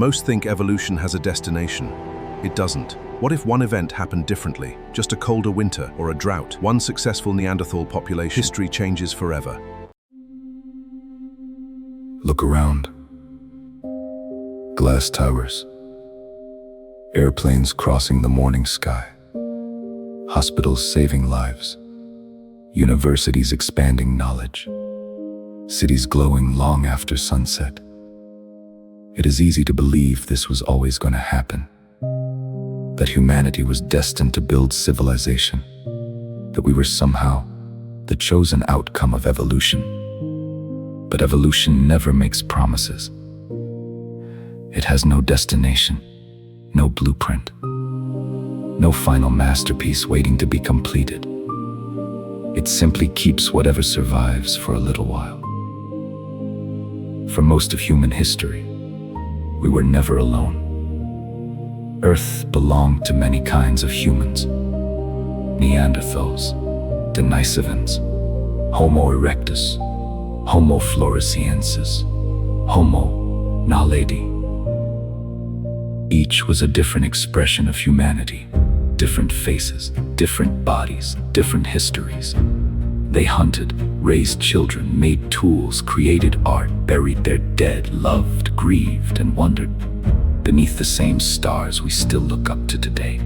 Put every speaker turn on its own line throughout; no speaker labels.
Most think evolution has a destination. It doesn't. What if one event happened differently? Just a colder winter or a drought? One successful Neanderthal population. History changes forever.
Look around. Glass towers. Airplanes crossing the morning sky. Hospitals saving lives. Universities expanding knowledge. Cities glowing long after sunset. It is easy to believe this was always going to happen. That humanity was destined to build civilization. That we were somehow the chosen outcome of evolution. But evolution never makes promises. It has no destination, no blueprint, no final masterpiece waiting to be completed. It simply keeps whatever survives for a little while. For most of human history, we were never alone. Earth belonged to many kinds of humans. Neanderthals, Denisovans, Homo erectus, Homo floresiensis, Homo naledi. Each was a different expression of humanity, different faces, different bodies, different histories. They hunted, raised children, made tools, created art, buried their dead, loved, grieved, and wondered beneath the same stars we still look up to today.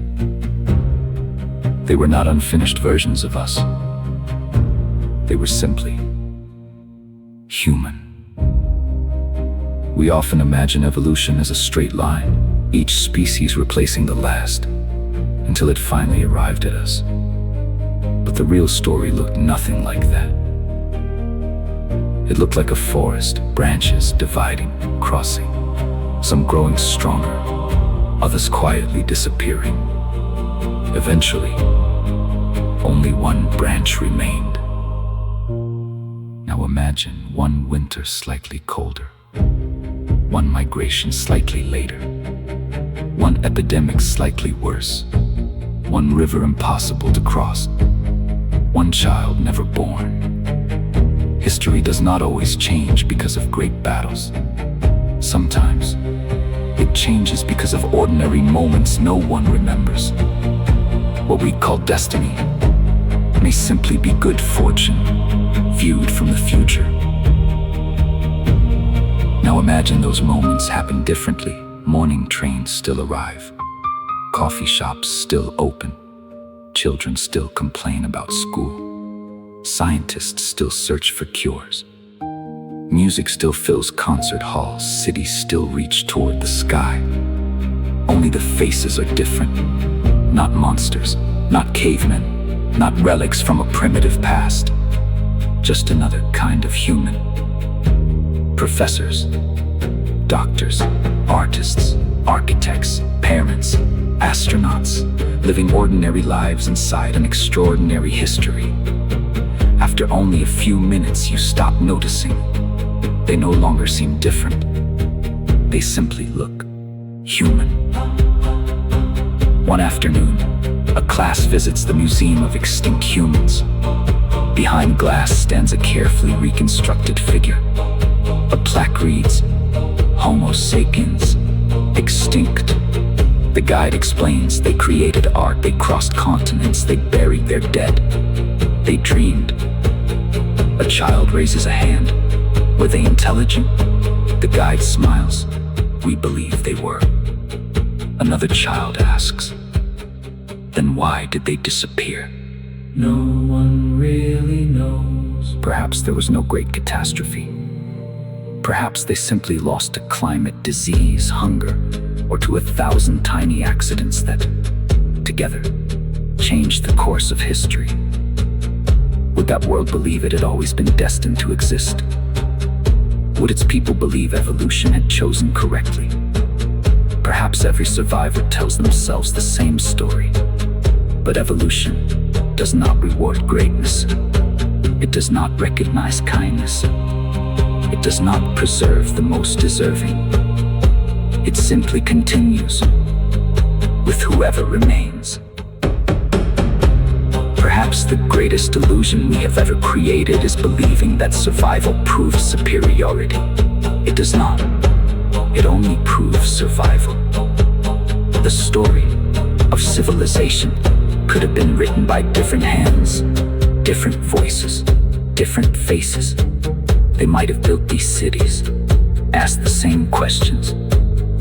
They were not unfinished versions of us. They were simply human. We often imagine evolution as a straight line, each species replacing the last, until it finally arrived at us. But the real story looked nothing like that. It looked like a forest, branches dividing, crossing, some growing stronger, others quietly disappearing. Eventually, only one branch remained. Now imagine one winter slightly colder, one migration slightly later, one epidemic slightly worse, one river impossible to cross, one child never born. History does not always change because of great battles. Sometimes, it changes because of ordinary moments no one remembers. What we call destiny may simply be good fortune, viewed from the future. Now imagine those moments happen differently. Morning trains still arrive. Coffee shops still open. Children still complain about school. Scientists still search for cures. Music still fills concert halls. Cities still reach toward the sky. Only the faces are different. Not monsters, not cavemen, not relics from a primitive past. Just another kind of human. Professors, doctors, artists, architects, parents, astronauts, living ordinary lives inside an extraordinary history. After only a few minutes, you stop noticing. They no longer seem different. They simply look human. One afternoon, a class visits the Museum of Extinct Humans. Behind glass stands a carefully reconstructed figure. A plaque reads, Homo sapiens, extinct. The guide explains they created art, they crossed continents, they buried their dead. They dreamed. A child raises a hand. Were they intelligent? The guide smiles. We believe they were. Another child asks, then why did they disappear? No one really knows. Perhaps there was no great catastrophe. Perhaps they simply lost to climate, disease, hunger, or to 1,000 tiny accidents that, together, changed the course of history. Would that world believe it had always been destined to exist? Would its people believe evolution had chosen correctly? Perhaps every survivor tells themselves the same story. But evolution does not reward greatness. It does not recognize kindness. It does not preserve the most deserving. It simply continues with whoever remains. Perhaps the greatest illusion we have ever created is believing that survival proves superiority. It does not. it only proves survival. The story of civilization could have been written by different hands, different voices, different faces. They might have built these cities, asked the same questions,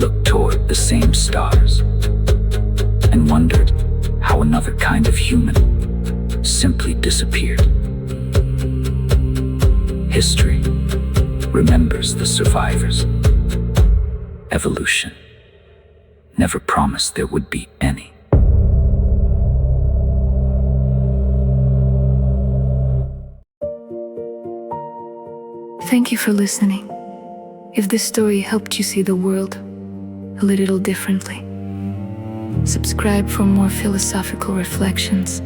looked toward the same stars, and wondered how another kind of human simply disappeared. History remembers the survivors. Evolution never promised there would be any.
Thank you for listening. If this story helped you see the world a little differently, subscribe for more philosophical reflections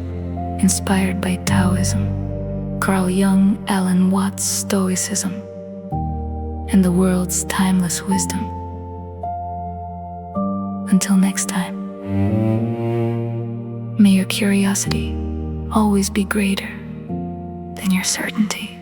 inspired by Taoism, Carl Jung, Alan Watts' Stoicism, and the world's timeless wisdom. Until next time, may your curiosity always be greater than your certainty.